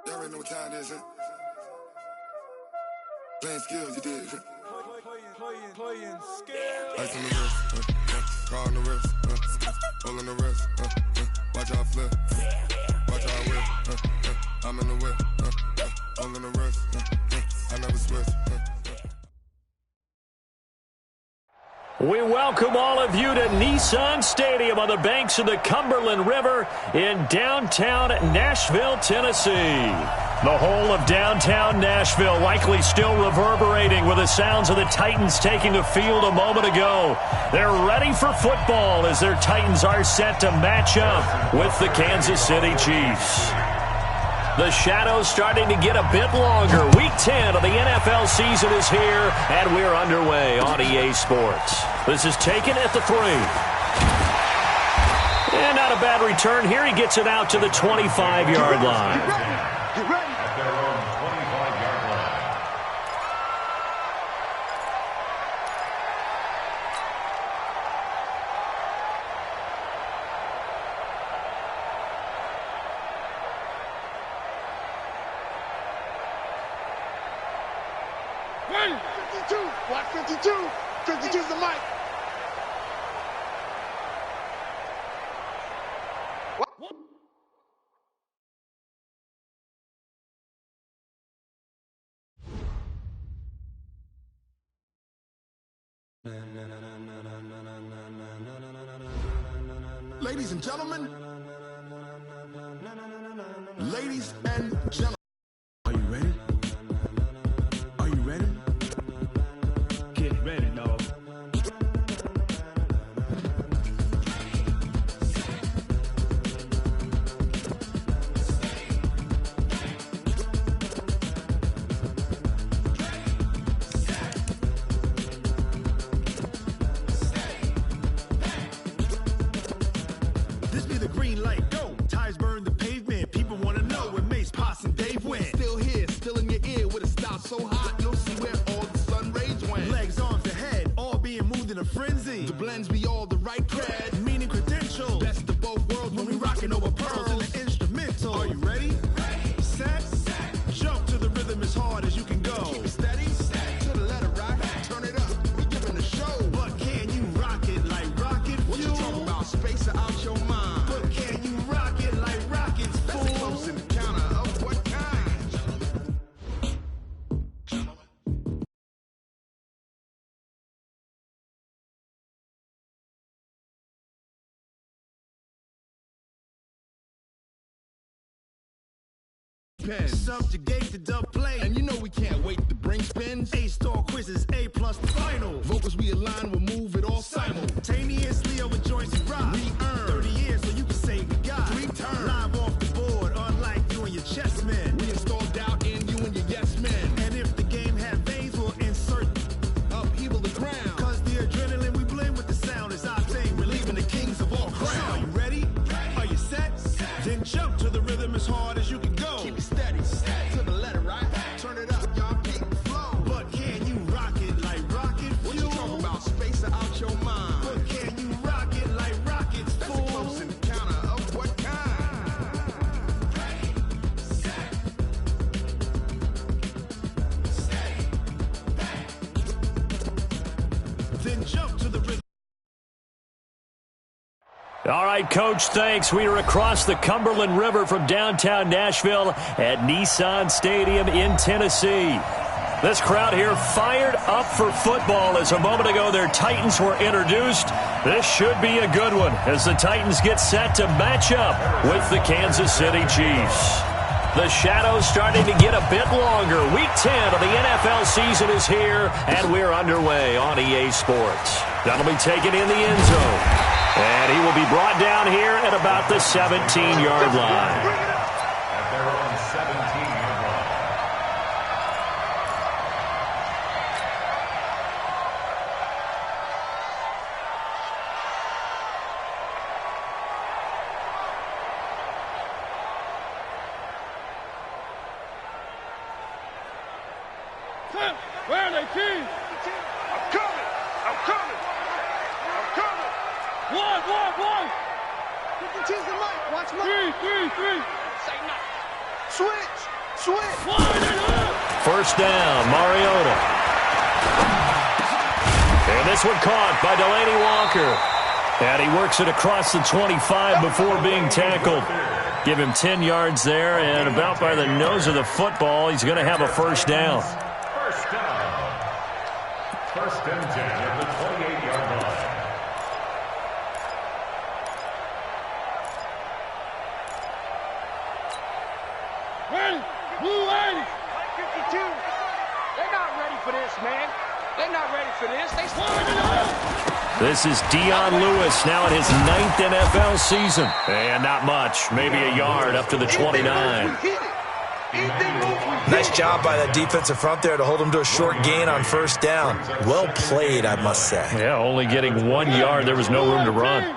Y'all already know what time it is, huh? Playing skills, you did. Playing skills. Ice on the wrist, car on the wrist, roll on the wrist, watch out flip, watch out whip, I'm in the whip, roll on the wrist, I never switch. We welcome all of you to Nissan Stadium on the banks of the Cumberland River in downtown Nashville, Tennessee. The whole of downtown Nashville likely still reverberating with the sounds of the Titans taking the field a moment ago. They're ready for football as their Titans are set to match up with the Kansas City Chiefs. The shadows starting to get a bit longer. Week 10 of the NFL season is here, and we're underway on EA Sports. This is taken at the 3. And not a bad return here. He gets it out to the 25-yard line. Get ready. At their own 25-yard line. Ready? 52. Watch 52. 52's the mic. What? Ladies and gentlemen, ladies and gentlemen, are you ready? Are you ready? Get ready, dog. This be the green light, go. Tires burn the pavement. People want to know where Mace, Poss, and Dave went. Still here, still in your ear with a style so hot, you'll see where all the sun rays went. Legs, arms, and head, all being moved in a frenzy. The blends be all the right cred, Meaning credentials. best of both worlds When we rocking over pearls in the instrumental. Are you ready? Set, jump to the rhythm as hard as you can go. Keep it steady, to the letter right, turn it up, we giving the show. But can you rock it like rocket What you fuel? talking about, space or out your mind? But can you rock it like rockets, That's a close fool? encounter of what kind? Pen. Subjugate the dub play. And you know we can't wait to bring spins. A-star quizzes, A+ final. Vocals we align, we'll move it all Simultaneously over joints you rock. We earn 30 years so you can say we got 3 turns. live off the board, unlike you and your chess men. We install doubt in you and your yes men. And if the game had veins, we'll insert Upheaval the ground. cause the adrenaline we blend with the sound is our thing, relieving the kings of all So, crowns. Are you ready? Are you set? Then jump to the rhythm as hard as you can go. Keep it steady, to the letter right, turn it up, y'all keep the flow. But can you rock it like rocket What you fuel? talking about, space or out your mind? But can you rock it like rockets, That's a fool? close encounter of what kind? Then jump to the rhythm. All right, Coach, thanks. We are across the Cumberland River from downtown Nashville at Nissan Stadium in Tennessee. This crowd here fired up for football as a moment ago their Titans were introduced. This should be a good one as the Titans get set to match up with the Kansas City Chiefs. The shadows starting to get a bit longer. Week 10 of the NFL season is here, and we're underway on EA Sports. That'll be taken in the end zone. And he will be brought down here at about the 17-yard line. At their own 17-yard line. Where are they, Keys? I'm coming. I'm coming. I'm coming. One. 52's the mic. Watch Mike. Three. First down, Mariota. And this one caught by Delaney Walker. And he works it across the 25 before being tackled. Give him 10 yards there, and about by the nose of the football, he's going to have a first down. First down. First and 10 at the 28-yard line. Ready? Blue 80. 52. They're not ready for this, man. They're not ready for this. They This is Dion Lewis now in his 9th NFL season. And not much, maybe a yard up to the 29. Nice job by that defensive front there to hold him to a short gain on first down. Well played, I must say. Yeah, only getting 1 yard. There was no room to run.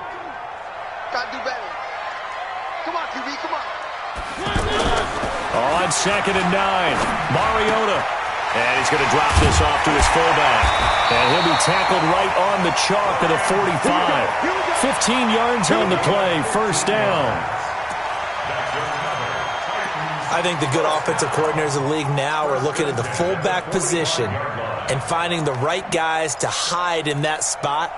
gotta do better. Come on, QB, come on. On 2nd and 9, Mariota. And he's going to drop this off to his fullback. And he'll be tackled right on the chalk of the 45. 15 yards on the play, first down. I think the good offensive coordinators in the league now are looking at the fullback position and finding the right guys to hide in that spot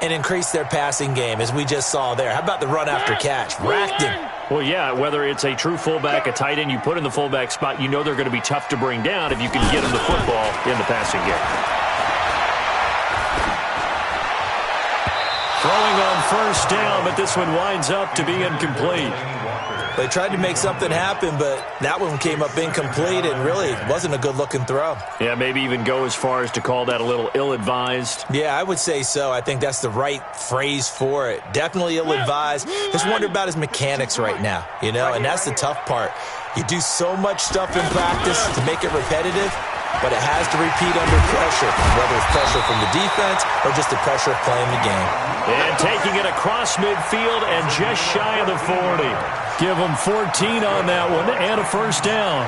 and increase their passing game, as we just saw there. How about the run after catch? Racked him. Well, yeah, whether it's a true fullback, a tight end you put in the fullback spot, you know they're going to be tough to bring down if you can get them the football in the passing game. Throwing on first down, but this one winds up to be incomplete. They tried to make something happen, but that one came up incomplete and really wasn't a good-looking throw. Yeah, maybe even go as far as to call that a little ill-advised. Yeah, I would say so. I think that's the right phrase for it. Definitely ill-advised. Just wonder about his mechanics right now, you know, and that's the tough part. You do so much stuff in practice to make it repetitive, but it has to repeat under pressure, whether it's pressure from the defense or just the pressure of playing the game. And taking it across midfield and just shy of the 40. Give them 14 on that one and a first down.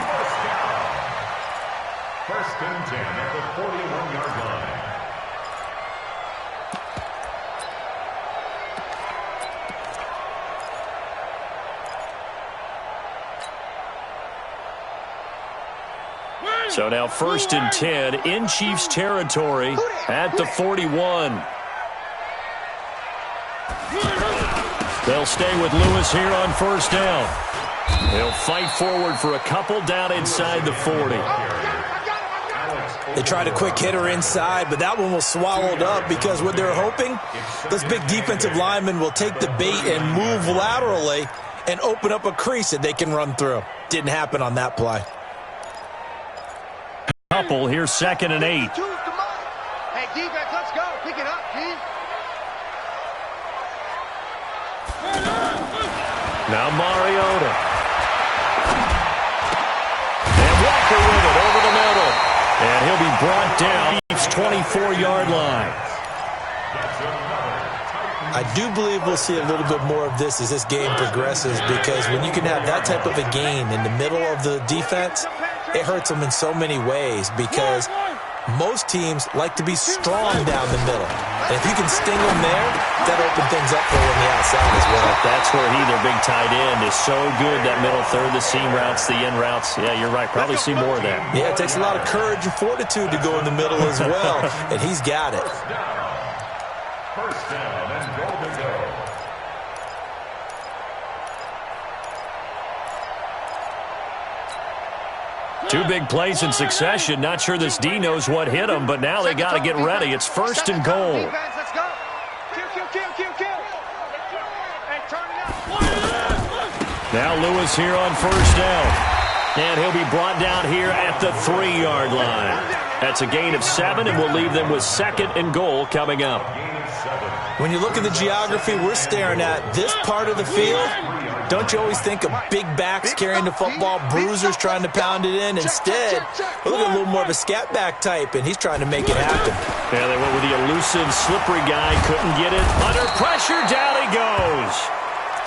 First and 10 at the 41-yard line. So now first and 10 in Chiefs territory at the 41. They'll stay with Lewis here on first down. They'll fight forward for a couple down inside the 40. They tried a quick hitter inside, but that one was swallowed up because what they're hoping, those big defensive linemen will take the bait and move laterally and open up a crease that they can run through. Didn't happen on that play. Couple here, 2nd and 8. Hey, defense, let's go. Pick it up, G. Now Mariota. And Walker with it over the middle. And he'll be brought down. Chiefs 24-yard line. I do believe we'll see a little bit more of this as this game progresses, because when you can have that type of a gain in the middle of the defense, it hurts them in so many ways, because most teams like to be strong down the middle. And if you can sting them there, that opens things up for you on the outside as well. That's where their big tight end, is so good, that middle third, the seam routes, the in routes. Yeah, you're right. Probably see more of that. Yeah, it takes a lot of courage and fortitude to go in the middle as well, and he's got it. First down and goal to go. Two big plays in succession. Not sure this D knows what hit him, but now they got to get ready. It's first and goal. Let's go. Kill. And turn it up. Now Lewis here on first down. And he'll be brought down here at the 3-yard line. That's a gain of 7, and we'll leave them with 2nd and goal coming up. When you look at the geography we're staring at, this part of the field, don't you always think of big backs carrying the football, bruisers trying to pound it in? Instead, we're looking at a little more of a scat back type, and he's trying to make it happen. Yeah, they went with the elusive, slippery guy. Couldn't get it. Under pressure, down he goes.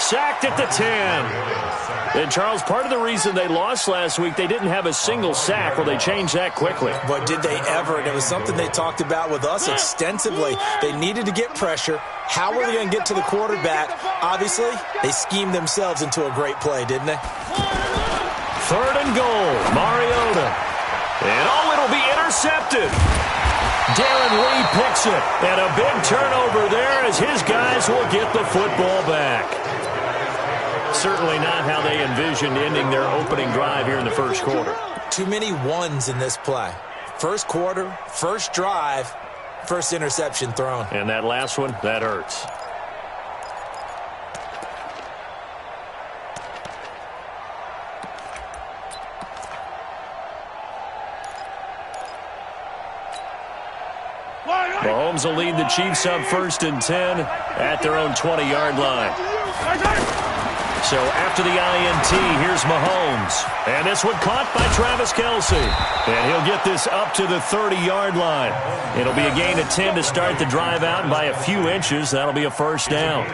Sacked at the 10. And, Charles, part of the reason they lost last week, they didn't have a single sack. Well, they changed that quickly. But did they ever? And it was something they talked about with us extensively. They needed to get pressure. How were they going to get to the quarterback? Obviously, they schemed themselves into a great play, didn't they? 3rd and goal. Mariota. And it'll be intercepted. Darren Lee picks it. And a big turnover there as his guys will get the football back. Certainly not how they envisioned ending their opening drive here in the first quarter. Too many ones in this play. First quarter, first drive, first interception thrown. And that last one, that hurts. Mahomes will lead the Chiefs up 1st and 10 at their own 20-yard line. So after the INT, here's Mahomes. And this one caught by Travis Kelce. And he'll get this up to the 30-yard line. It'll be a gain of 10 to start the drive out, and by a few inches, that'll be a first down.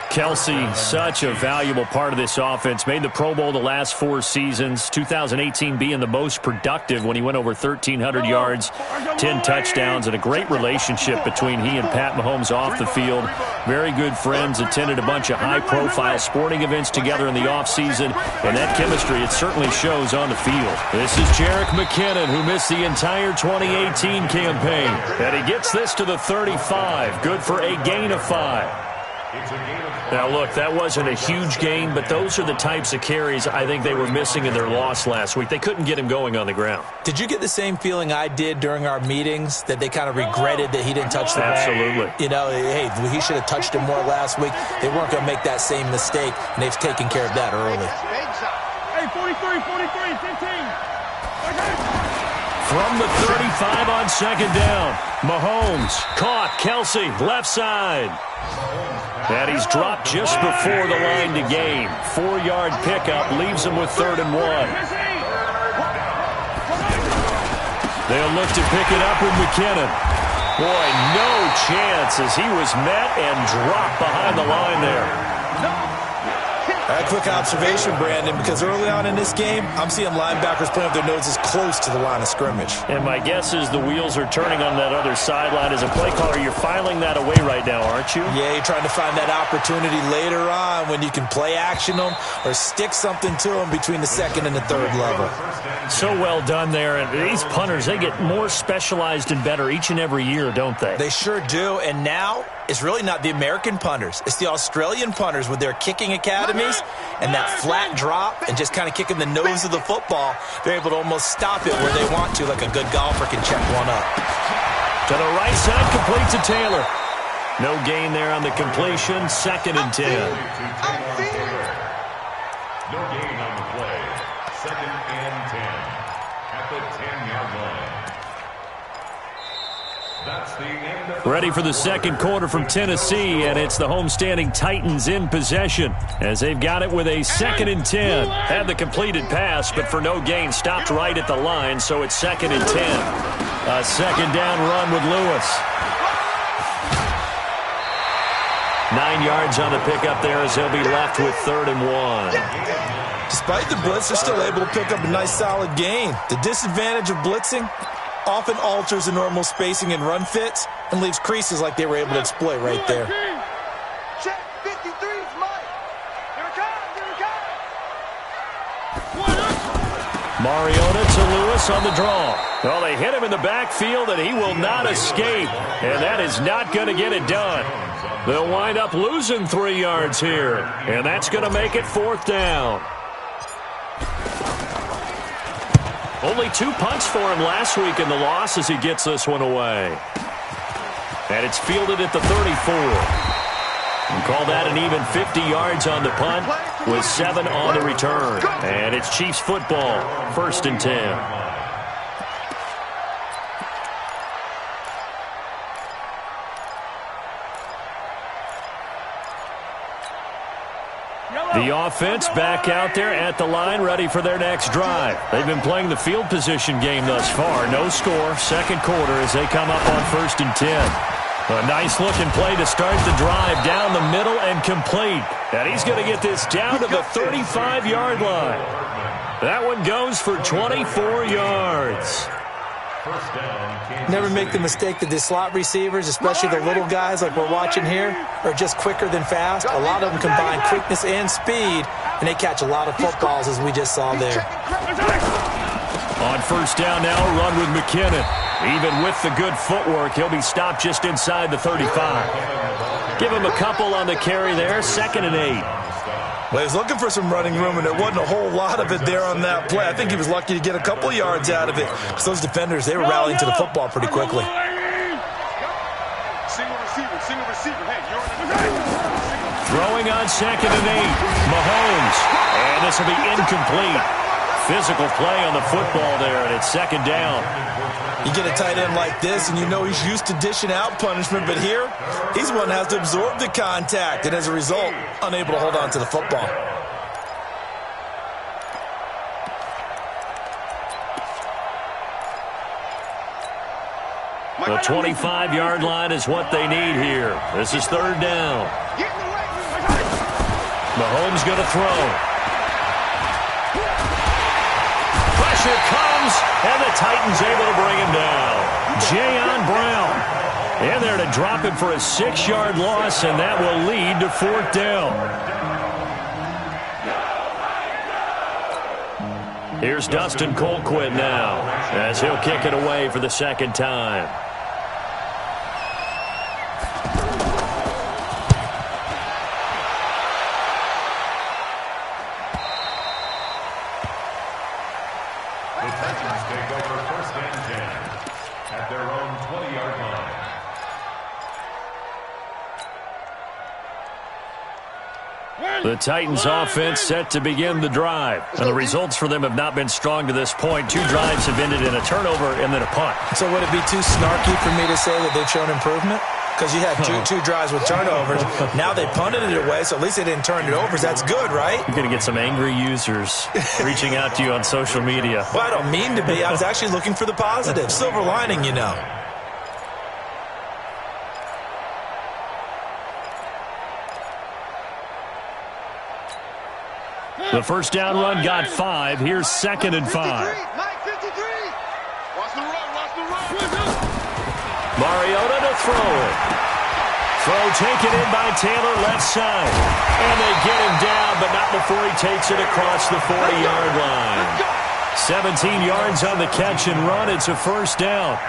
Kelce, such a valuable part of this offense. Made the Pro Bowl the last 4 seasons. 2018 being the most productive when he went over 1,300 yards, 10 touchdowns, and a great relationship between he and Pat Mahomes off the field. Very good friends, attended a bunch of high-profile sporting events together in the offseason, and that chemistry, it certainly shows on the field. This is Jerick McKinnon, who missed the entire 2018 campaign. And he gets this to the 35. Good for a gain of 5. Now, look, that wasn't a huge gain, but those are the types of carries I think they were missing in their loss last week. They couldn't get him going on the ground. Did you get the same feeling I did during our meetings, that they kind of regretted that he didn't touch the ball? Absolutely. You know, hey, he should have touched him more last week. They weren't going to make that same mistake, and they've taken care of that early. Hey, 43, 15. From the 35 on 2nd down, Mahomes caught Kelce left side. And he's dropped just before the line to gain. 4-yard pickup leaves him with 3rd and 1. They'll look to pick it up with McKinnon. Boy, no chance as he was met and dropped behind the line there. A quick observation, Brandon, because early on in this game, I'm seeing linebackers playing with their noses close to the line of scrimmage. And my guess is the wheels are turning on that other sideline. As a play caller, you're filing that away right now, aren't you? Yeah, you're trying to find that opportunity later on when you can play action them or stick something to them between the 2nd and the 3rd level. So well done there. And these punters, they get more specialized and better each and every year, don't they? They sure do. And now it's really not the American punters. It's the Australian punters with their kicking academies and that flat drop and just kind of kicking the nose of the football. They're able to almost stop it where they want to, like a good golfer can check one up. To the right side, complete to Taylor. No gain there on the completion. 2nd and 10. No gain on the play. 2nd and 10 at the 10-yard line. That's the end of the Ready for the 2nd quarter from Tennessee, and it's the homestanding Titans in possession as they've got it with a 2nd and 10. Had the completed pass, but for no gain, stopped right at the line, so it's 2nd and 10. A 2nd down run with Lewis. 9 yards on the pickup there as he'll be left with 3rd and 1. Despite the blitz, they're still able to pick up a nice solid gain. The disadvantage of blitzing often alters the normal spacing and run fits and leaves creases like they were able to exploit right there. Check 53's Mike. Here it comes. Mariota to Lewis on the draw. Well, they hit him in the backfield, and he will not escape. And that is not going to get it done. They'll wind up losing 3 yards here. And that's going to make it 4th down. Only 2 punts for him last week in the loss as he gets this one away. And it's fielded at the 34. And call that an even 50 yards on the punt with 7 on the return. And it's Chiefs football, 1st and 10. The offense back out there at the line, ready for their next drive. They've been playing the field position game thus far. No score, 2nd quarter as they come up on 1st and 10. A nice-looking play to start the drive down the middle and complete. And he's going to get this down to the 35-yard line. That one goes for 24 yards. First down, Kansas Never make the City. mistake that the slot receivers, especially the little guys like we're watching here, are just quicker than fast. A lot of them combine quickness and speed, and they catch a lot of footballs, as we just saw there. On first down now, a run with McKinnon. Even with the good footwork, he'll be stopped just inside the 35. Give him a couple on the carry there, 2nd and 8. Well, he was looking for some running room, and there wasn't a whole lot of it there on that play. I think he was lucky to get a couple yards out of it, because those defenders, they were rallying to the football pretty quickly. Single receiver. Hey, you're in the Throwing on 2nd and 8. Mahomes. And this will be incomplete. Physical play on the football there, and it's 2nd down. You get a tight end like this, and you know he's used to dishing out punishment, but here, he's one that has to absorb the contact, and as a result, unable to hold on to the football. The 25-yard line is what they need here. This is 3rd down. Mahomes going to throw. Pressure comes, and the Titans able to bring him down. Jayon Brown in there to drop him for a 6-yard loss, and that will lead to 4th down. Here's Dustin Colquitt now, as he'll kick it away for the 2nd time. The Titans take over 1st and 10 at their own 20-yard line. The Titans offense set to begin the drive. And the results for them have not been strong to this point. 2 drives have ended in a turnover and then a punt. So would it be too snarky for me to say that they've shown improvement? Because you had two drives with turnovers. Now they punted it away, so at least they didn't turn it over. That's good, right? You're going to get some angry users reaching out to you on social media. Well, I don't mean to be. I was actually looking for the positive. Silver lining, you know. The first down run got 5. Here's 2nd and 5. Watch the run. Mariota to throw it. Throw taken in by Taylor left side. And they get him down, but not before he takes it across the 40-yard line. 17 yards on the catch and run. It's a 1st down.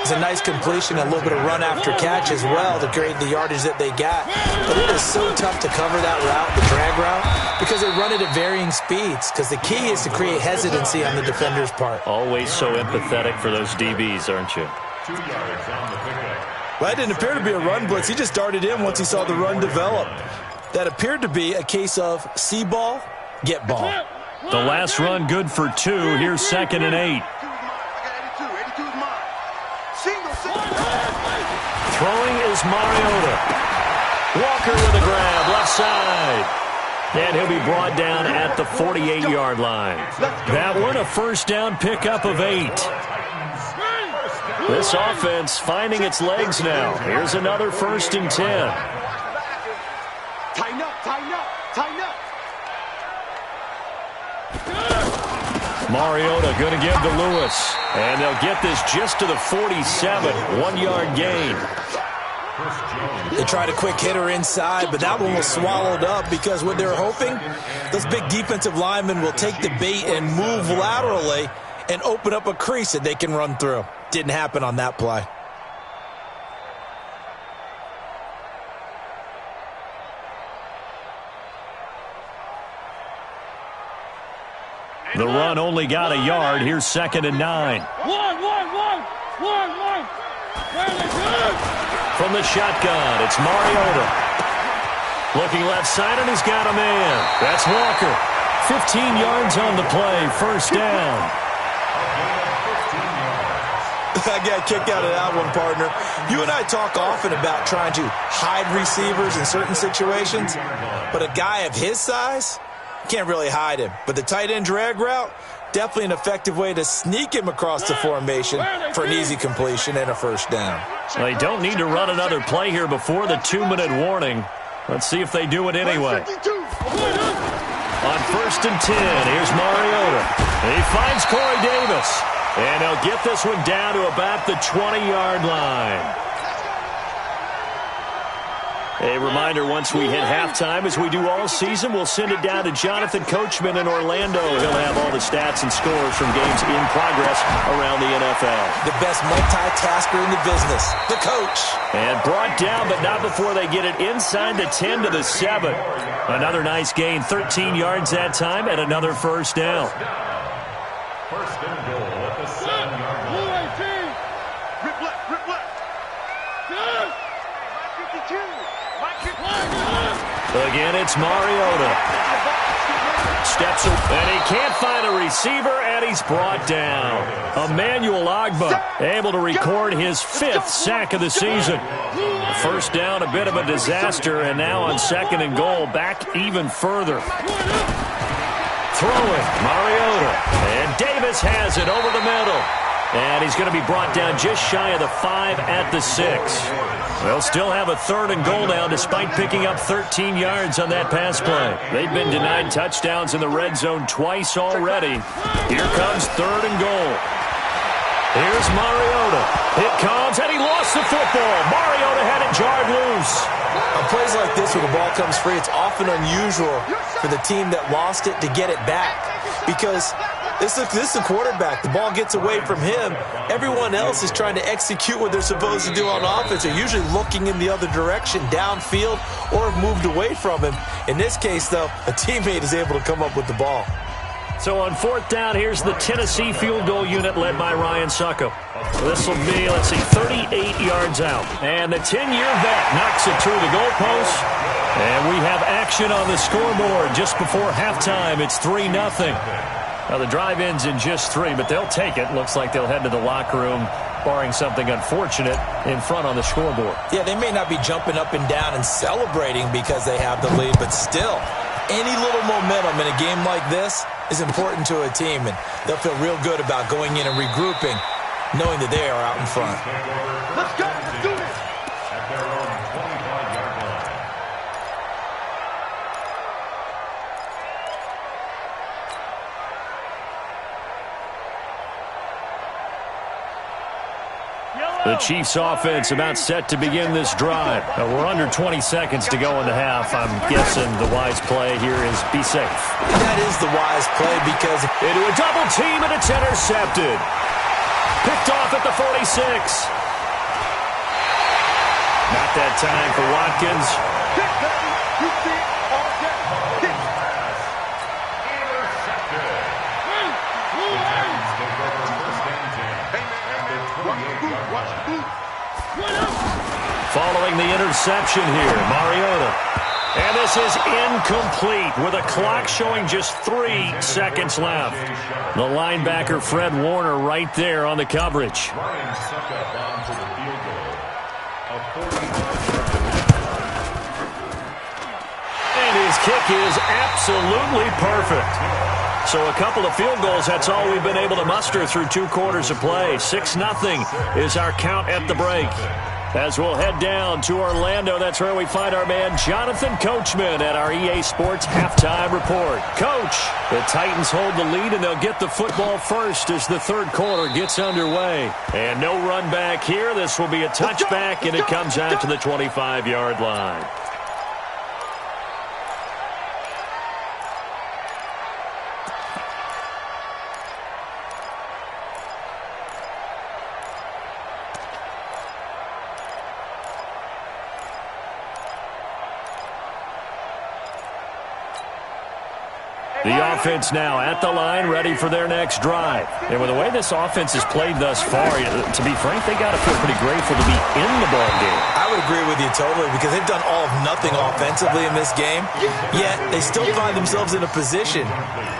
It's a nice completion, a little bit of run after catch as well to create the yardage that they got. But it is so tough to cover that route, the drag route, because they run it at varying speeds. Because the key is to create hesitancy on the defender's part. Always so empathetic for those DBs, aren't you? 2 yards on the pickup. Well, that didn't appear to be a run blitz. He just darted in once he saw the run develop. That appeared to be a case of see ball, get ball. The last run good for 2. Here's 2nd and 8. Throwing is Mariota. Walker with a grab, left side. And he'll be brought down at the 48-yard line. That one a 1st down pickup of 8. This offense finding its legs now. Here's another 1st and 10. Tighten up. Mariota going to give to Lewis. And they'll get this just to the 47. 1-yard gain. They tried a quick hitter inside, but that one was swallowed up because what they're hoping, those big defensive linemen will take the bait and move laterally and open up a crease that they can run through. Didn't happen on that play. The run only got a yard. Here's 2nd and 9. From the shotgun, it's Mariota. Looking left side, and he's got a man. That's Walker. 15 yards on the play. 1st down. I got a kick out of that one, partner. You and I talk often about trying to hide receivers in certain situations, but a guy of his size, can't really hide him. But the tight end drag route, definitely an effective way to sneak him across the formation for an easy completion and a 1st down. They don't need to run another play here before the 2-minute warning. Let's see if they do it anyway. On 1st and 10, here's Mariota. He finds Corey Davis. And he'll get this one down to about the 20-yard line. A reminder, once we hit halftime, as we do all season, we'll send it down to Jonathan Coachman in Orlando. He'll have all the stats and scores from games in progress around the NFL. The best multitasker in the business, the coach. And brought down, but not before they get it inside the 10 to the 7. Another nice gain, 13 yards that time, and another first down. First and goal at the 7-yard line. Rip left. Good. 52. Again, it's Mariota. Steps up, and he can't find a receiver, and he's brought down. Emmanuel Ogbah able to record his 5th sack of the season. First down, a bit of a disaster, and now on 2nd and goal, back even further. Throwing, Mariota, and Davis has it over the middle. And he's going to be brought down just shy of the 5 at the 6. They'll still have a 3rd and goal now despite picking up 13 yards on that pass play. They've been denied touchdowns in the red zone twice already. Here comes 3rd and goal. Here's Mariota. It comes, and he lost the football. Mariota had it jarred loose. On plays like this where the ball comes free, it's often unusual for the team that lost it to get it back because this is a quarterback. The ball gets away from him. Everyone else is trying to execute what they're supposed to do on offense. They're usually looking in the other direction, downfield, or have moved away from him. In this case, though, a teammate is able to come up with the ball. So on 4th down, here's the Tennessee field goal unit led by Ryan Succo. This will be, 38 yards out. And the 10-year vet knocks it through the goalpost. And we have action on the scoreboard just before halftime. It's 3-0. Now, the drive ends in just 3, but they'll take it. Looks like they'll head to the locker room, barring something unfortunate, in front on the scoreboard. Yeah, they may not be jumping up and down and celebrating because they have the lead, but still, any little momentum in a game like this is important to a team, and they'll feel real good about going in and regrouping, knowing that they are out in front. Let's go. Let's do this. At their own 25-yard line. The Chiefs offense about set to begin this drive. We're under 20 seconds to go in the half. I'm guessing the wise play here is be safe. That is the wise play because into a double team, and it's intercepted. Picked off at the 46. Not that time for Watkins. Following the interception here, Mariota. And this is incomplete with a clock showing just 3 seconds left. The linebacker, Fred Warner, right there on the coverage. Ryan Suckup on to the field goal. A 45-yard. And his kick is absolutely perfect. So a couple of field goals, that's all we've been able to muster through 2 quarters of play. 6-0 is our count at the break. As we'll head down to Orlando, that's where we find our man Jonathan Coachman at our EA Sports Halftime Report. Coach, the Titans hold the lead, and they'll get the football first as the 3rd quarter gets underway. And no run back here. This will be a touchback, and it comes out to the 25-yard line. The offense now at the line, ready for their next drive. And with the way this offense has played thus far, to be frank, they got to feel pretty grateful to be in the ball game. I would agree with you totally because they've done all of nothing offensively in this game, yet they still find themselves in a position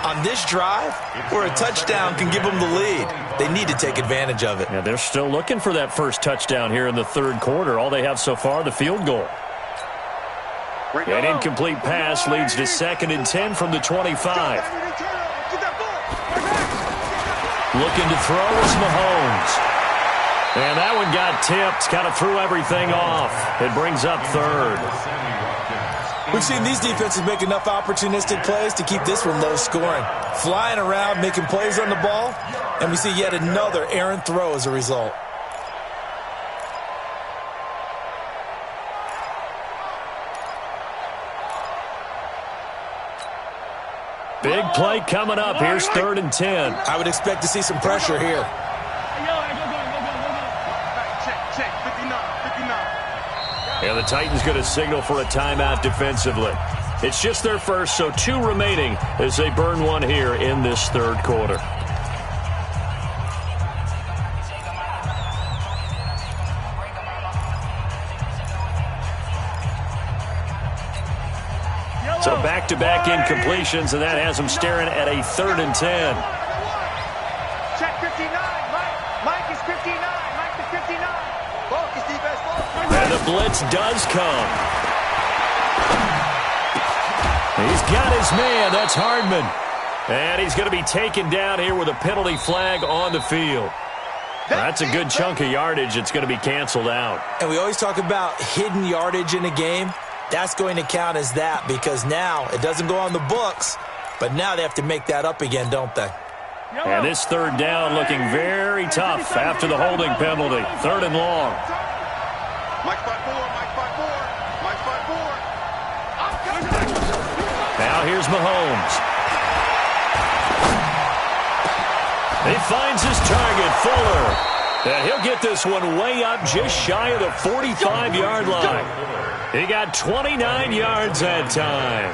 on this drive where a touchdown can give them the lead. They need to take advantage of it. Yeah, they're still looking for that first touchdown here in the 3rd quarter. All they have so far, the field goal. An incomplete pass leads to 2nd and 10 from the 25. Looking to throw is Mahomes. And that one got tipped, kind of threw everything off. It brings up 3rd. We've seen these defenses make enough opportunistic plays to keep this one low scoring. Flying around, making plays on the ball, and we see yet another errant throw as a result. Big play coming up. Here's 3rd and 10. I would expect to see some pressure here. And the Titans going to signal for a timeout defensively. It's just their first, so 2 remaining as they burn one here in this 3rd quarter. So back-to-back incompletions, and that has them staring at a 3rd and 10. Check 59. Mike is 59. Mike is 59. Focus, defense, focus. And the blitz does come. He's got his man. That's Hardman. And he's going to be taken down here with a penalty flag on the field. That's a good chunk of yardage. It's going to be canceled out. And we always talk about hidden yardage in a game. That's going to count as that because now it doesn't go on the books, but now they have to make that up again, don't they? And this 3rd down looking very tough after the holding penalty. 3rd and long. Mike 5-4, Mike 5-4, Mike 5-4. Now here's Mahomes. He finds his target, Fuller. And he'll get this one way up just shy of the 45-yard line. He got 29 yards that time.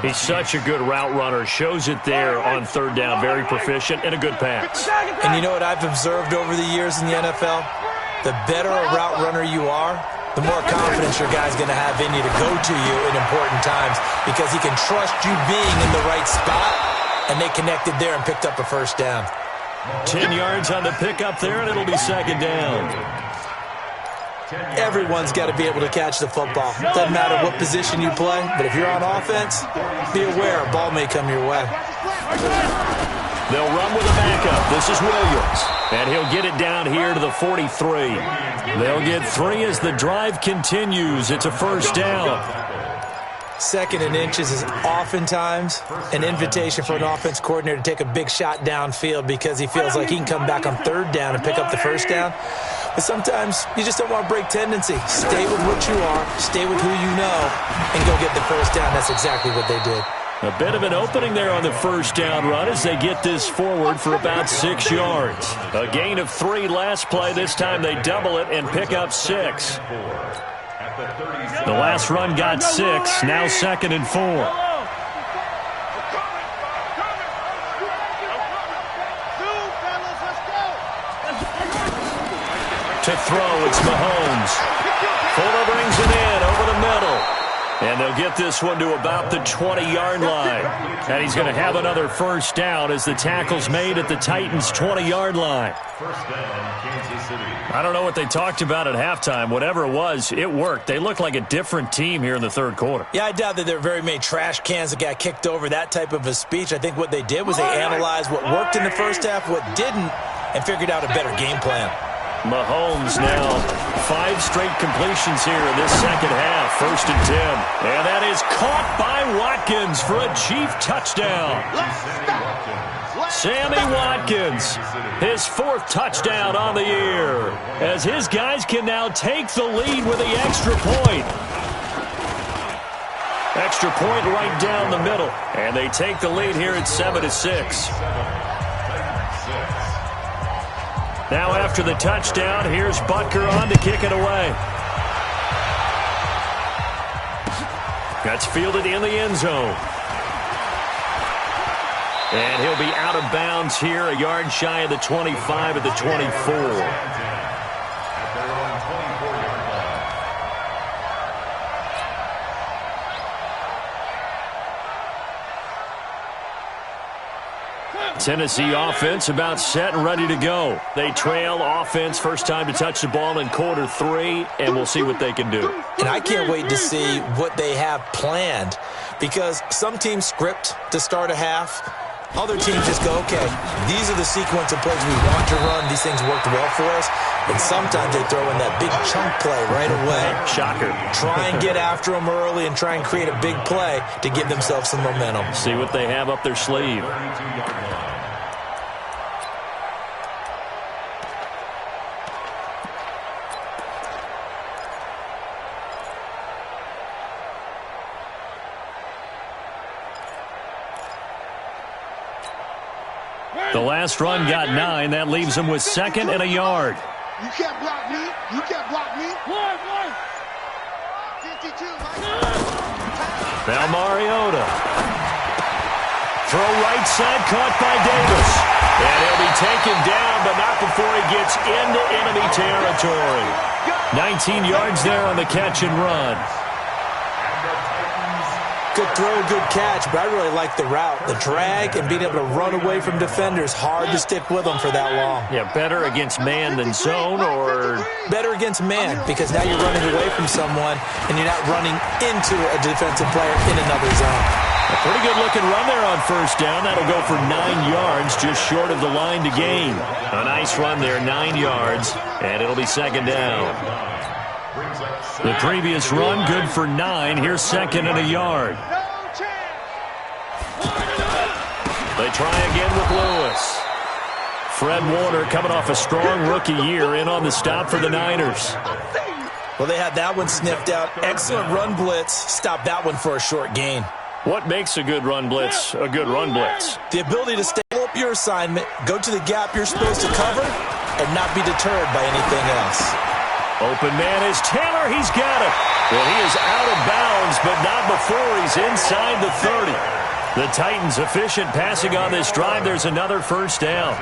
He's such a good route runner. Shows it there on 3rd down. Very proficient and a good pass. And you know what I've observed over the years in the NFL? The better a route runner you are, the more confidence your guy's going to have in you to go to you in important times because he can trust you being in the right spot, and they connected there and picked up a 1st down. 10 yards on the pickup there, and it'll be 2nd down. Everyone's got to be able to catch the football. Doesn't matter what position you play, but if you're on offense, be aware a ball may come your way. They'll run with a backup. This is Williams. And he'll get it down here to the 43. They'll get 3 as the drive continues. It's a 1st down. 2nd and inches is oftentimes an invitation for an offense coordinator to take a big shot downfield because he feels like he can come back on 3rd down and pick up the 1st down. But sometimes you just don't want to break tendency. Stay with what you are, stay with who you know, and go get the 1st down. That's exactly what they did. A bit of an opening there on the 1st down run as they get this forward for about 6 yards. A gain of 3 last play. This time they double it and pick up 6. The last run got 6. Now 2nd and 4. To throw, it's Mahomes. Fuller brings it in over the middle. And they'll get this one to about the 20-yard line. And he's going to have another 1st down as the tackle's made at the Titans' 20-yard line. 1st down, Kansas City. I don't know what they talked about at halftime. Whatever it was, it worked. They look like a different team here in the 3rd quarter. Yeah, I doubt that there are very many trash cans that got kicked over, that type of a speech. I think what they did was they analyzed what worked in the 1st half, what didn't, and figured out a better game plan. Mahomes now 5 straight completions here in this 2nd half. 1st and 10. And that is caught by Watkins for a Chief touchdown. Sammy Watkins, his 4th touchdown on the year, as his guys can now take the lead with the extra point. Extra point right down the middle. And they take the lead here at 7-6. Now after the touchdown, here's Butker on to kick it away. That's fielded in the end zone. And he'll be out of bounds here, a yard shy of the 25 at the 24. Tennessee offense about set and ready to go. They trail offense, first time to touch the ball in quarter 3, and we'll see what they can do. And I can't wait to see what they have planned, because some teams script to start a half. Other teams just go, okay, these are the sequence of plays we want to run. These things worked well for us. And sometimes they throw in that big chunk play right away. Shocker. Try and get after them early and try and create a big play to give themselves some momentum. See what they have up their sleeve. The last run got 9. That leaves him with 2nd and a yard. You can't block me. You can't block me. 52. Now Mariota. Throw right side, caught by Davis. And he'll be taken down, but not before he gets into enemy territory. 19 yards there on the catch and run. Good throw, good catch, but I really like the route. The drag and being able to run away from defenders, hard to stick with them for that long. Yeah, better against man than zone, or better against man, because now you're running away from someone and you're not running into a defensive player in another zone. a pretty good looking run there on first down. That'll go for 9 yards, just short of the line to gain. A nice run there, 9 yards, and it'll be 2nd down. The previous run, good for 9. Here's 2nd and a yard. They try again with Lewis. Fred Warner coming off a strong rookie year in on the stop for the Niners. Well, they had that one sniffed out. Excellent run blitz. Stop that one for a short gain. What makes a good run blitz a good run blitz? The ability to stay up your assignment, go to the gap you're supposed to cover, and not be deterred by anything else. Open man is Taylor. He's got it. Well, he is out of bounds, but not before he's inside the 30. The Titans efficient passing on this drive. There's another first down.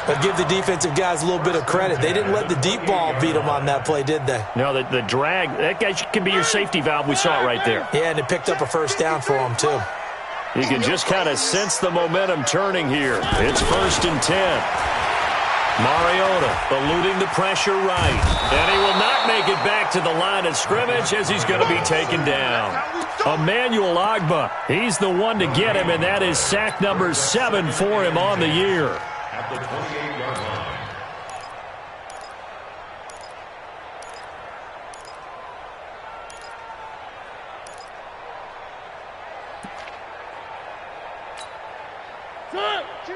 But give the defensive guys a little bit of credit. They didn't let the deep ball beat them on that play, did they? No, the drag, that guy can be your safety valve. We saw it right there. Yeah, and it picked up a first down for them, too. You can just kind of sense the momentum turning here. It's 1st and 10. Mariota eluding the pressure right. And he will not make it back to the line of scrimmage as he's going to be taken down. Emmanuel Ogbah, he's the one to get him, and that is sack number 7 for him on the year. At the 28-yard line.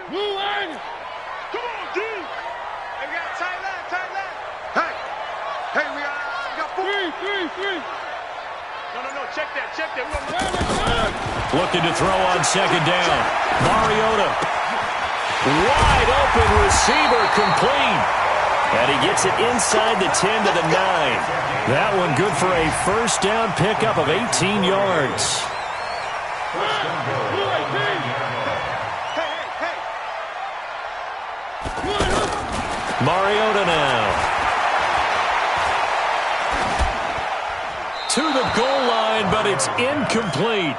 Blue line. Come on, D. Hey, we got tight left. Hey, we got 3. No, check that. Looking to throw on 2nd down. Mariota. Wide open receiver, complete. And he gets it inside the 10 to the 9. That one good for a first down pickup of 18 yards. Mariota now. To the goal line, but it's incomplete.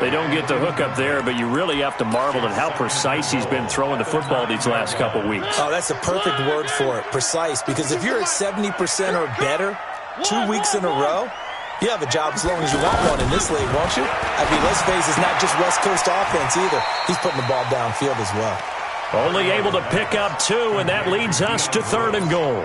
They don't get the hook up there, but you really have to marvel at how precise he's been throwing the football these last couple weeks. Oh, that's a perfect word for it, precise, because if you're at 70% or better 2 weeks in a row, you have a job as long as you want one in this league, won't you? I mean, let's face it, it's not just West Coast offense either. He's putting the ball downfield as well. Only able to pick up 2, and that leads us to 3rd and goal.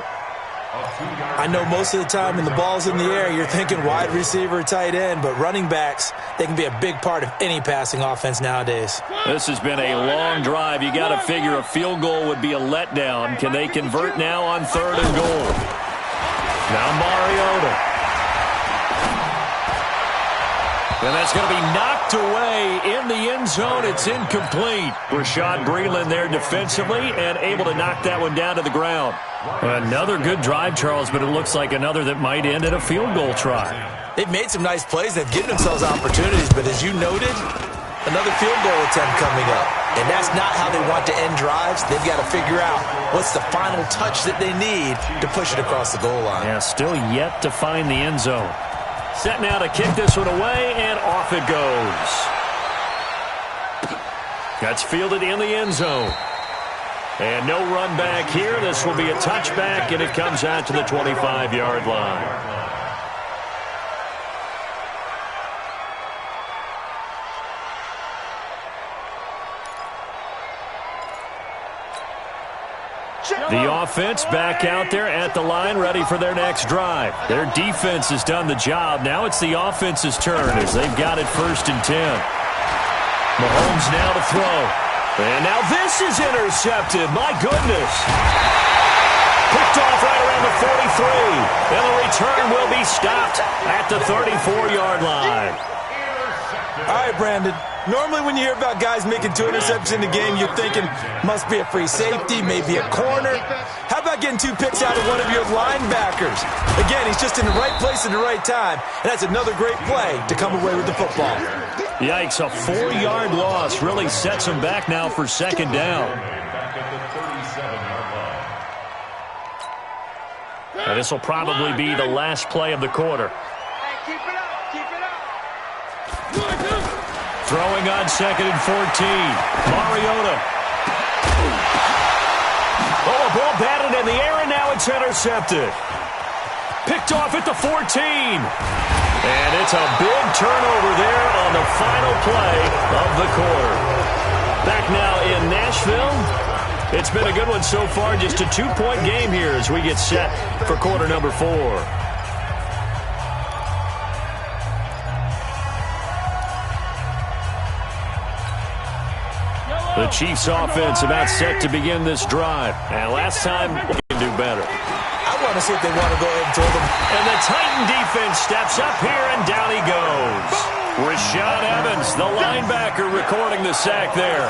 I know most of the time when the ball's in the air, you're thinking wide receiver, tight end, but running backs, they can be a big part of any passing offense nowadays. This has been a long drive. You got to figure a field goal would be a letdown. Can they convert now on 3rd and goal? Now Mariota. And that's going to be knocked away in the end zone. It's incomplete. Rashad Breeland there defensively and able to knock that one down to the ground. Another good drive, Charles, but it looks like another that might end in a field goal try. They've made some nice plays. They've given themselves opportunities, but as you noted, another field goal attempt coming up. And that's not how they want to end drives. They've got to figure out what's the final touch that they need to push it across the goal line. Yeah, still yet to find the end zone. Set now to kick this one away, and off it goes. That's fielded in the end zone. And no run back here. This will be a touchback, and it comes out to the 25-yard line. The offense back out there at the line, ready for their next drive. Their defense has done the job. Now it's the offense's turn as they've got it 1st and 10. Mahomes now to throw. And now this is intercepted. My goodness. Picked off right around the 43. And the return will be stopped at the 34-yard line. All right, Brandon. Normally when you hear about guys making 2 interceptions in the game, you're thinking must be a free safety, maybe a corner. How about getting 2 picks out of one of your linebackers? Again, he's just in the right place at the right time, and that's another great play to come away with the football. Yikes, a 4-yard loss really sets him back now for 2nd down. And this will probably be the last play of the quarter. Hey, keep it up, keep it up. Throwing on 2nd and 14. Mariota. Oh, a ball batted in the air, and now it's intercepted. Picked off at the 14. And it's a big turnover there on the final play of the quarter. Back now in Nashville. It's been a good one so far. Just a 2-point game here as we get set for quarter number 4. The Chiefs offense about set to begin this drive. And last time, we can do better. I want to see if they want to go ahead and throw them. And the Titan defense steps up here, and down he goes. Rashad Evans, the linebacker, recording the sack there.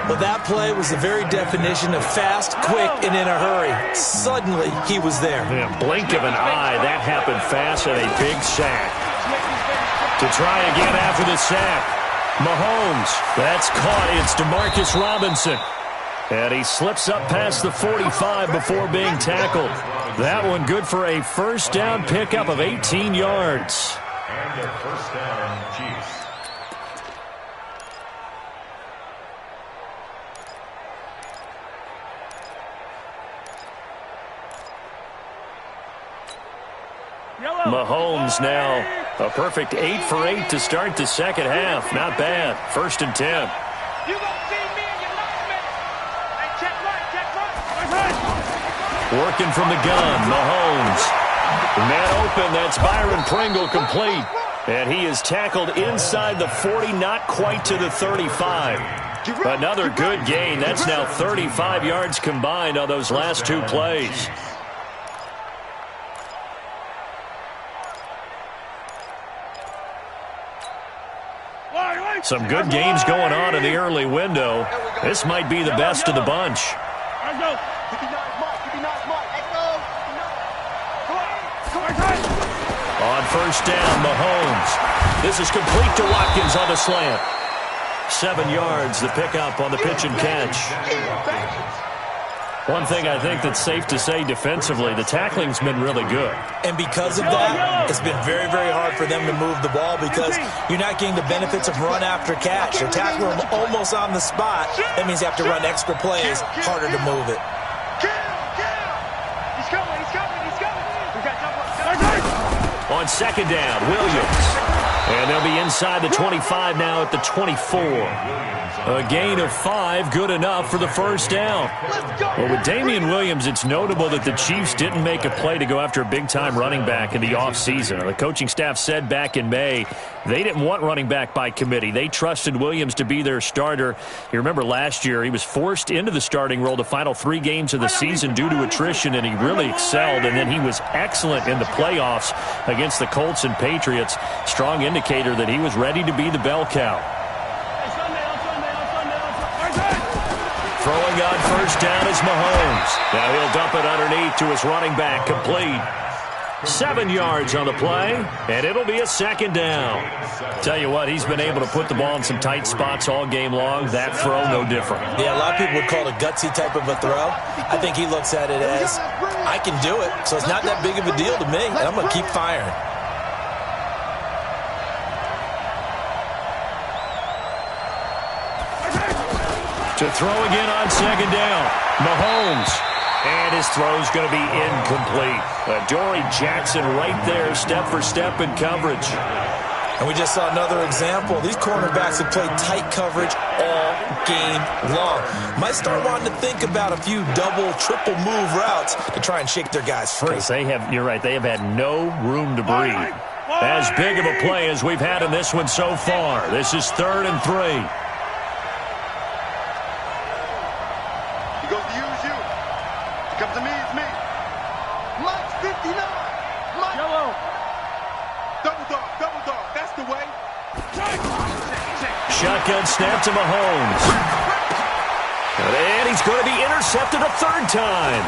Well, that play was the very definition of fast, quick, and in a hurry. Suddenly, he was there. In a blink of an eye, that happened fast, and a big sack. To try again after the sack. Mahomes, that's caught. It's DeMarcus Robinson. And he slips up past the 45 before being tackled. That one good for a 1st down pickup of 18 yards. And a 1st down, Chiefs. Mahomes now a perfect 8 for 8 to start the 2nd half. Not bad. 1st and 10. You gonna see me and you like me. Hey, check right. Working from the gun, Mahomes. Man open, that's Byron Pringle complete. And he is tackled inside the 40, not quite to the 35. Another good gain. That's now 35 yards combined on those last 2 plays. Some good games going on in the early window. This might be the best of the bunch. On 1st down, Mahomes. This is complete to Watkins on the slant. 7 yards, the pickup on the pitch and catch. One thing I think that's safe to say defensively, the tackling's been really good. And because of that, it's been very, very hard for them to move the ball because you're not getting the benefits of run after catch. You're tackling them almost on the spot. That means you have to run extra plays, harder to move it. He's coming. We got double. On 2nd down, Williams. And they'll be inside the 25 now at the 24. A gain of 5, good enough for the 1st down. Well, with Damian Williams, it's notable that the Chiefs didn't make a play to go after a big-time running back in the offseason. The coaching staff said back in May they didn't want running back by committee. They trusted Williams to be their starter. You remember last year he was forced into the starting role the final 3 games of the season due to attrition, and he really excelled, and then he was excellent in the playoffs against the Colts and Patriots. Strong indicator that he was ready to be the bell cow. Throwing on 1st down is Mahomes. Now he'll dump it underneath to his running back, complete. 7 yards on the play, and it'll be a 2nd down. Tell you what, he's been able to put the ball in some tight spots all game long. That throw, no different. Yeah, a lot of people would call it a gutsy type of a throw. I think he looks at it as, I can do it, so it's not that big of a deal to me, and I'm going to keep firing. To throw again on 2nd down. Mahomes. And his throw's going to be incomplete. Adoree Jackson right there, step for step in coverage. And we just saw another example. These cornerbacks have played tight coverage all game long. Might start wanting to think about a few double, triple move routes to try and shake their guys free. You're right, they have had no room to breathe. As big of a play as we've had in this one so far. This is 3rd and 3. He goes to use you. He comes to me, it's me. Mike's 59. Mike. Yellow. Double dog. That's the way. Shotgun snap to Mahomes. And he's going to be intercepted a 3rd time.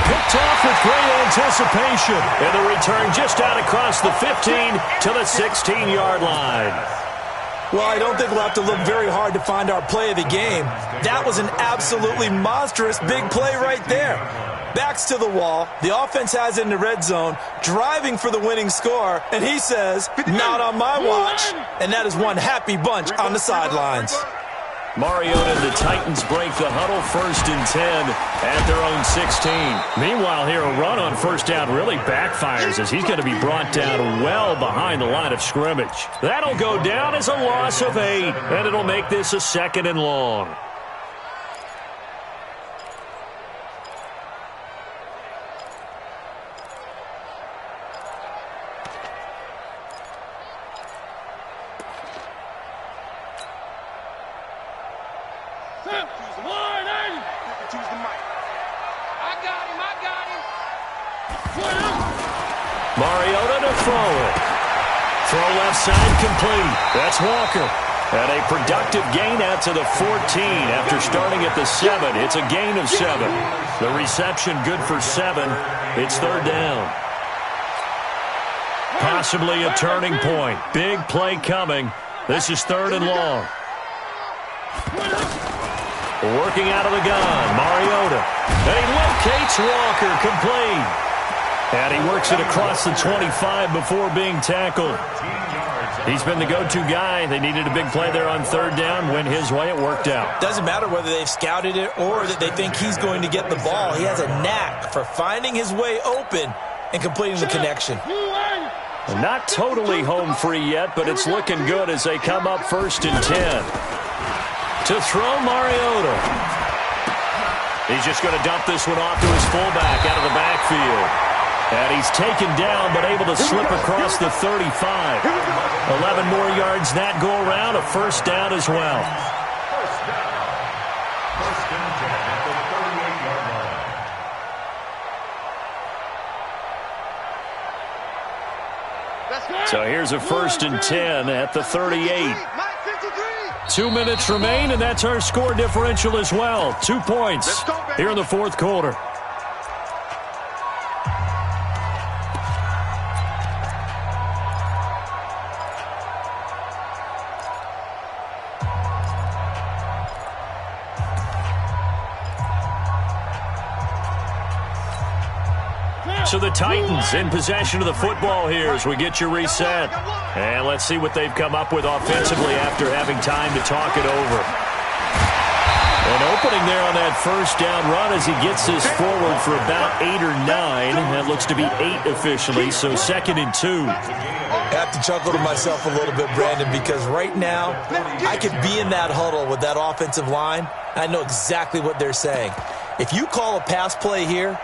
Picked off with great anticipation. And the return just out across the 15 to the 16-yard line. Well, I don't think we'll have to look very hard to find our play of the game. That was an absolutely monstrous big play right there. Backs to the wall. The offense has it in the red zone, driving for the winning score. And he says, not on my watch. And that is one happy bunch on the sidelines. Mariota and the Titans break the huddle, 1st and 10 at their own 16. Meanwhile, here a run on 1st down really backfires as he's going to be brought down well behind the line of scrimmage. That'll go down as a loss of 8, and it'll make this a 2nd and long. Mariota to throw it. Throw left side complete. That's Walker. And a productive gain out to the 14 after starting at the 7. It's a gain of 7. The reception good for 7. It's 3rd down. Possibly a turning point. Big play coming. This is 3rd and long. Working out of the gun, Mariota. And he locates Walker, complete. And he works it across the 25 before being tackled. He's been the go-to guy. They needed a big play there on 3rd down. Went his way. It worked out. Doesn't matter whether they've scouted it or that they think he's going to get the ball. He has a knack for finding his way open and completing the connection. Not totally home free yet, but it's looking good as they come up 1st and 10. To throw Mariota. He's just going to dump this one off to his fullback out of the backfield. And he's taken down but able to slip across the 35. 11 more yards that go around, a 1st down as well. 1st down. 1st and 10 at the 38-yard line. So here's a 1st and 10 at the 38. 2 minutes remain, and that's our score differential as well. 2 points here in the 4th quarter. So the Titans in possession of the football here as we get you reset. And let's see what they've come up with offensively after having time to talk it over. An opening there on that 1st down run as he gets this forward for about 8 or 9. That looks to be 8 officially, so 2nd and 2. I have to chuckle to myself a little bit, Brandon, because right now I could be in that huddle with that offensive line. I know exactly what they're saying. If you call a pass play here,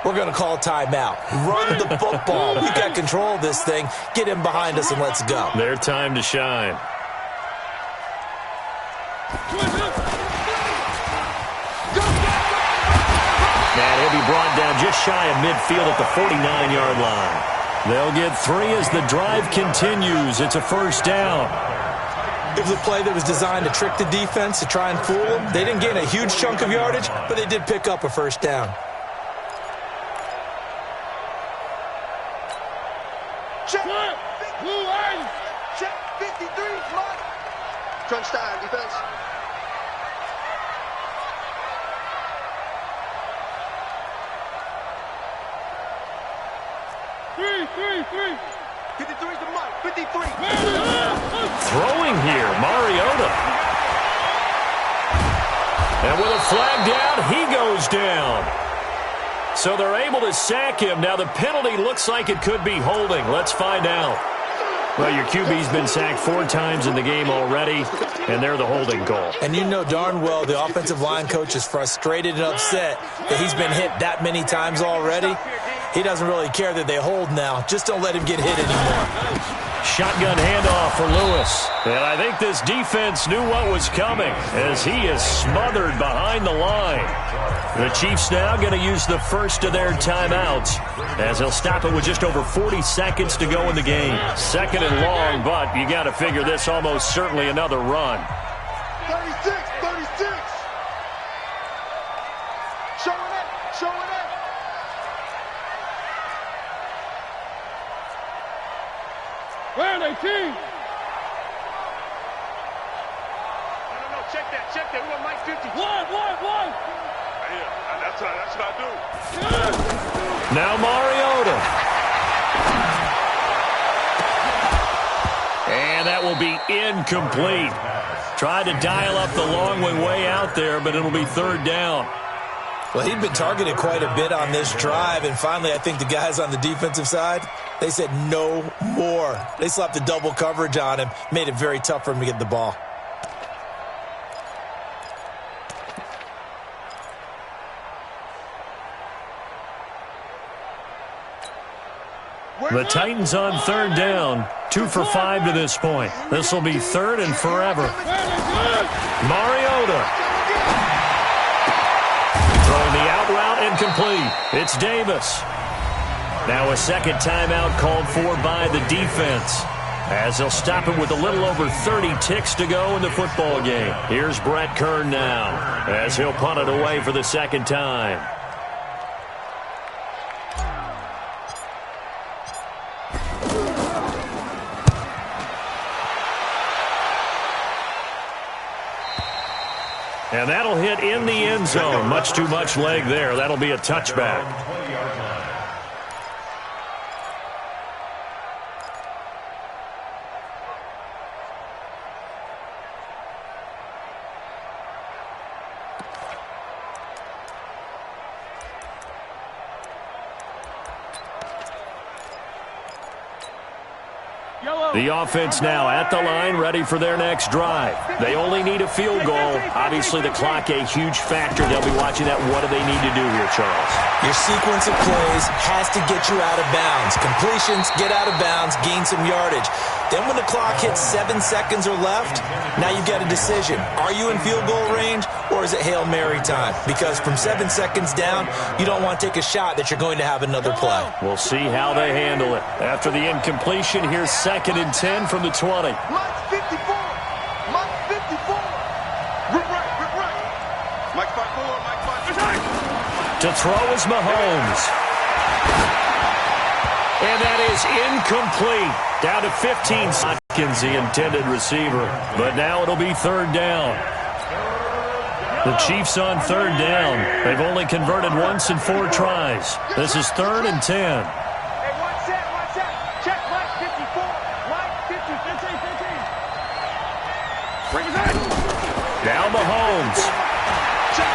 we're going to call a timeout. Run the football. We've got control of this thing. Get him behind us and let's go. Their time to shine. And he'll be brought down just shy of midfield at the 49-yard line. They'll get 3 as the drive continues. It's a 1st down. It was a play that was designed to trick the defense, to try and fool them. They didn't gain a huge chunk of yardage, but they did pick up a 1st down. Check. Blue line. Check. 53. Mark. Crunch time. Defense. Three. 53 is the mark. 53. Throwing here, Mariota. And with a flag down, he goes down. So they're able to sack him. Now the penalty looks like it could be holding. Let's find out. Well, your QB's been sacked 4 times in the game already, and they're the holding call. And you know darn well the offensive line coach is frustrated and upset that he's been hit that many times already. He doesn't really care that they hold now. Just don't let him get hit anymore. Shotgun handoff for Lewis. And I think this defense knew what was coming as he is smothered behind the line. The Chiefs now going to use the first of their timeouts as they'll stop it with just over 40 seconds to go in the game. Second and long, but you got to figure this almost certainly another run. 36. Showing it. Where are they, team? No, check that. We want Mike 50. One. Yeah, that's what I do. Now Mariota. And that will be incomplete. Tried to dial up the long way out there, but it'll be third down. Well, he'd been targeted quite a bit on this drive, and finally I think the guys on the defensive side, they said no more. They slapped the double coverage on him, made it very tough for him to get the ball. The Titans on third down, 2 for 5 to this point. This will be third and forever. Mariota. Throwing the out route incomplete. It's Davis. Now a second timeout called for by the defense as they'll stop it with a little over 30 ticks to go in the football game. Here's Brett Kern now as he'll punt it away for the second time. And that'll hit in the end zone. Much too much leg there. That'll be a touchback. The offense now at the line, ready for their next drive. They only need a field goal. Obviously, the clock a huge factor. They'll be watching that. What do they need to do here, Charles? Your sequence of plays has to get you out of bounds. Completions, get out of bounds, gain some yardage. Then when the clock hits 7 seconds or left, now you've got a decision. Are you in field goal range, or is it Hail Mary time? Because from 7 seconds down, you don't want to take a shot that you're going to have another play. We'll see how they handle it. After the incompletion, here's 2nd and 10 from the 20. Mike 54. Rip right. Mike 5-4. To throw is Mahomes. And that is incomplete. Down to 15 seconds, the intended receiver. But now it'll be third down. The Chiefs on third down. They've only converted once in 4 tries. This is 3rd and 10. Hey, one set. Check Mike 54. Mike 50, 15. Bring it in. Now Mahomes. Check.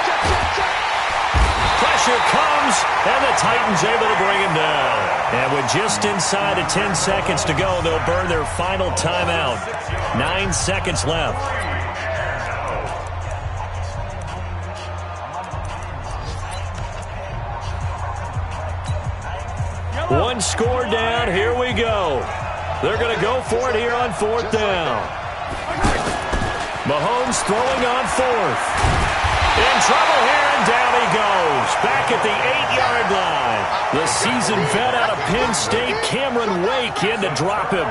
Pressure comes, and the Titans able to bring him down. And with just inside of 10 seconds to go, they'll burn their final timeout. 9 seconds left. One score down. Here we go. They're going to go for it here on 4th down. Mahomes throwing on 4th. In trouble here, and down he goes. Back at the 8-yard line. The seasoned vet out of Penn State, Cameron Wake, in to drop him.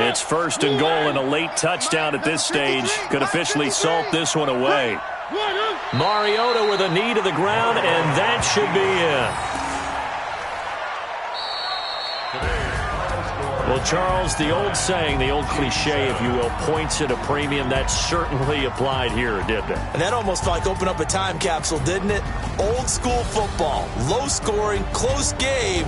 It's 1st and goal, and a late touchdown at this stage could officially salt this one away. Mariota with a knee to the ground, and that should be it. Well, Charles, the old saying, the old cliche, if you will, points at a premium, that certainly applied here, didn't it? And that almost like opened up a time capsule, didn't it? Old school football, low scoring, close game,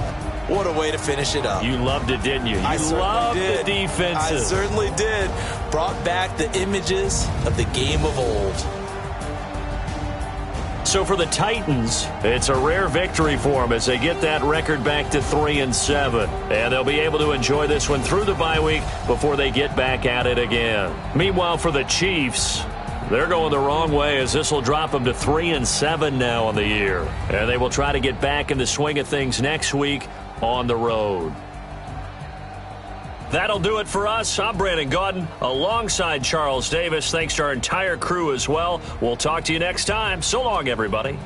What a way to finish it up. You loved it, didn't you? You I loved did. the defenses. I certainly did. Brought back the images of the game of old. So for the Titans, it's a rare victory for them as they get that record back to 3-7. And they'll be able to enjoy this one through the bye week before they get back at it again. Meanwhile, for the Chiefs, they're going the wrong way as this will drop them to 3-7 now on the year. And they will try to get back in the swing of things next week on the road. That'll do it for us. I'm Brandon Gaudin alongside Charles Davis. Thanks to our entire crew as well. We'll talk to you next time. So long, everybody.